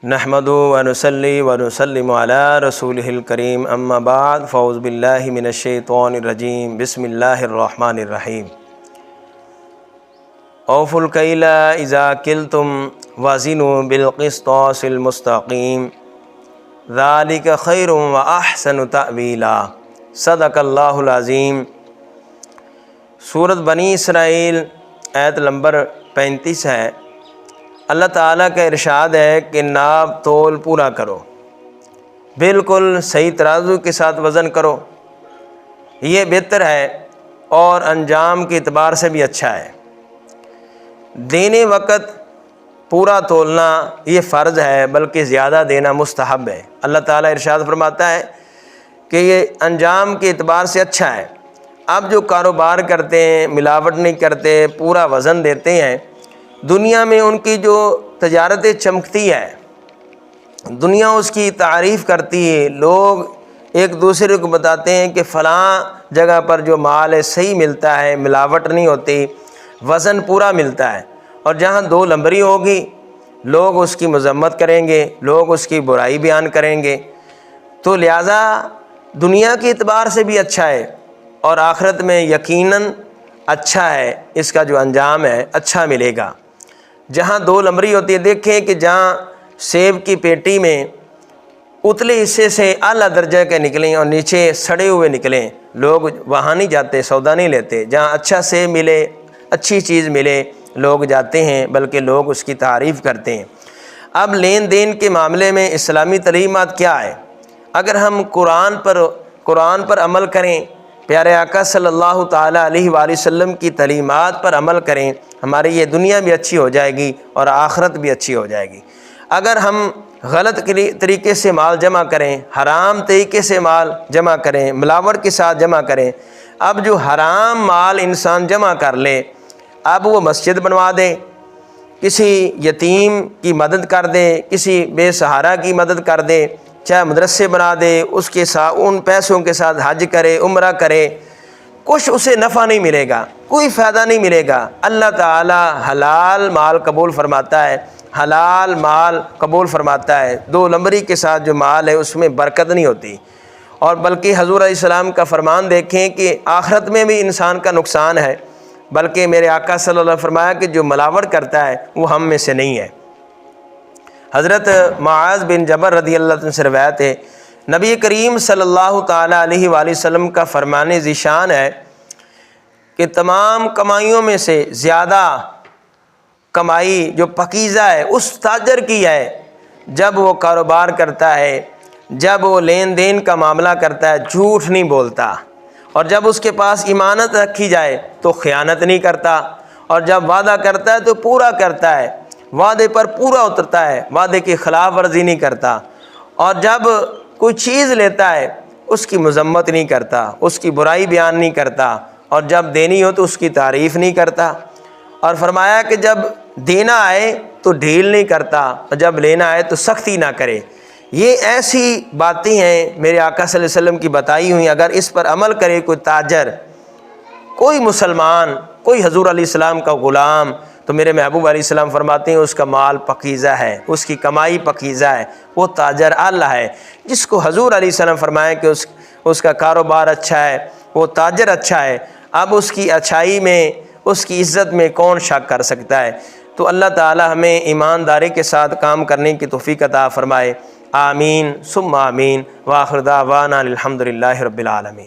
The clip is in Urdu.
نحمدہ ونصلی ونسلم علی رسولہ الکریم اما بعد فاعوذ باللہ من الشیطان الرجیم بسم اللہ الرحمن الرحیم اوفوا الکیل اذا کلتم وزنوا بالقسطاس المستقیم ذلک خیر واحسن تأویلا صدق اللہ العظیم۔ سورۃ بنی اسرائیل آیت نمبر 35 ہے۔ اللہ تعالیٰ کا ارشاد ہے کہ ناپ تول پورا کرو، بالکل صحیح ترازو کے ساتھ وزن کرو، یہ بہتر ہے اور انجام کے اعتبار سے بھی اچھا ہے۔ دینے وقت پورا تولنا یہ فرض ہے، بلکہ زیادہ دینا مستحب ہے۔ اللہ تعالیٰ ارشاد فرماتا ہے کہ یہ انجام کے اعتبار سے اچھا ہے۔ اب جو کاروبار کرتے ہیں، ملاوٹ نہیں کرتے، پورا وزن دیتے ہیں، دنیا میں ان کی جو تجارتیں چمکتی ہے، دنیا اس کی تعریف کرتی ہے، لوگ ایک دوسرے کو بتاتے ہیں کہ فلاں جگہ پر جو مال ہے صحیح ملتا ہے، ملاوٹ نہیں ہوتی، وزن پورا ملتا ہے۔ اور جہاں دو لمبری ہوگی لوگ اس کی مذمت کریں گے، لوگ اس کی برائی بیان کریں گے۔ تو لہٰذا دنیا کے اعتبار سے بھی اچھا ہے اور آخرت میں یقیناً اچھا ہے، اس کا جو انجام ہے اچھا ملے گا۔ جہاں دو لمبری ہوتی ہے، دیکھیں کہ جہاں سیب کی پیٹی میں اتلے حصے سے اعلیٰ درجہ کے نکلیں اور نیچے سڑے ہوئے نکلیں، لوگ وہاں نہیں جاتے، سودا نہیں لیتے۔ جہاں اچھا سیب ملے، اچھی چیز ملے، لوگ جاتے ہیں، بلکہ لوگ اس کی تعریف کرتے ہیں۔ اب لین دین کے معاملے میں اسلامی تعلیمات کیا ہے؟ اگر ہم قرآن پر عمل کریں، پیارے آقا صلی اللہ تعالیٰ علیہ وآلہ وسلم کی تعلیمات پر عمل کریں، ہماری یہ دنیا بھی اچھی ہو جائے گی اور آخرت بھی اچھی ہو جائے گی۔ اگر ہم غلط طریقے سے مال جمع کریں، حرام طریقے سے مال جمع کریں، ملاوٹ کے ساتھ جمع کریں، اب جو حرام مال انسان جمع کر لے، اب وہ مسجد بنوا دے، کسی یتیم کی مدد کر دے، کسی بے سہارا کی مدد کر دے، چاہے مدرسے بنا دے، اس کے ساتھ ان پیسوں کے ساتھ حج کرے، عمرہ کرے، کچھ اسے نفع نہیں ملے گا، کوئی فائدہ نہیں ملے گا۔ اللہ تعالیٰ حلال مال قبول فرماتا ہے، حلال مال قبول فرماتا ہے۔ دو لمبری کے ساتھ جو مال ہے اس میں برکت نہیں ہوتی، اور بلکہ حضور علیہ السلام کا فرمان دیکھیں کہ آخرت میں بھی انسان کا نقصان ہے، بلکہ میرے آقا صلی اللہ علیہ وسلم نے فرمایا کہ جو ملاوٹ کرتا ہے وہ ہم میں سے نہیں ہے۔ حضرت معاذ بن جبل رضی اللہ عنہ سے روایت ہے، نبی کریم صلی اللہ تعالیٰ علیہ وآلہ وسلم کا فرمان ذیشان ہے کہ تمام کمائیوں میں سے زیادہ کمائی جو پاکیزہ ہے اس تاجر کی ہے جب وہ کاروبار کرتا ہے، جب وہ لین دین کا معاملہ کرتا ہے، جھوٹ نہیں بولتا، اور جب اس کے پاس امانت رکھی جائے تو خیانت نہیں کرتا، اور جب وعدہ کرتا ہے تو پورا کرتا ہے، وعدے پر پورا اترتا ہے، وعدے کی خلاف ورزی نہیں کرتا، اور جب کوئی چیز لیتا ہے اس کی مذمت نہیں کرتا، اس کی برائی بیان نہیں کرتا، اور جب دینی ہو تو اس کی تعریف نہیں کرتا۔ اور فرمایا کہ جب دینا آئے تو ڈھیل نہیں کرتا، اور جب لینا آئے تو سختی نہ کرے۔ یہ ایسی باتیں ہیں میرے آقا صلی اللہ علیہ وسلم کی بتائی ہوئی، اگر اس پر عمل کرے کوئی تاجر، کوئی مسلمان، کوئی حضور علیہ السلام کا غلام، تو میرے محبوب علیہ السلام فرماتے ہیں اس کا مال پاکیزہ ہے، اس کی کمائی پاکیزہ ہے، وہ تاجر اعلیٰ ہے۔ جس کو حضور علیہ السلام فرمایا کہ اس کا کاروبار اچھا ہے، وہ تاجر اچھا ہے، اب اس کی اچھائی میں، اس کی عزت میں کون شک کر سکتا ہے؟ تو اللہ تعالی ہمیں ایمانداری کے ساتھ کام کرنے کی توفیق عطا فرمائے۔ آمین ثم آمین، وآخر دعوانا الحمدللہ رب العالمین۔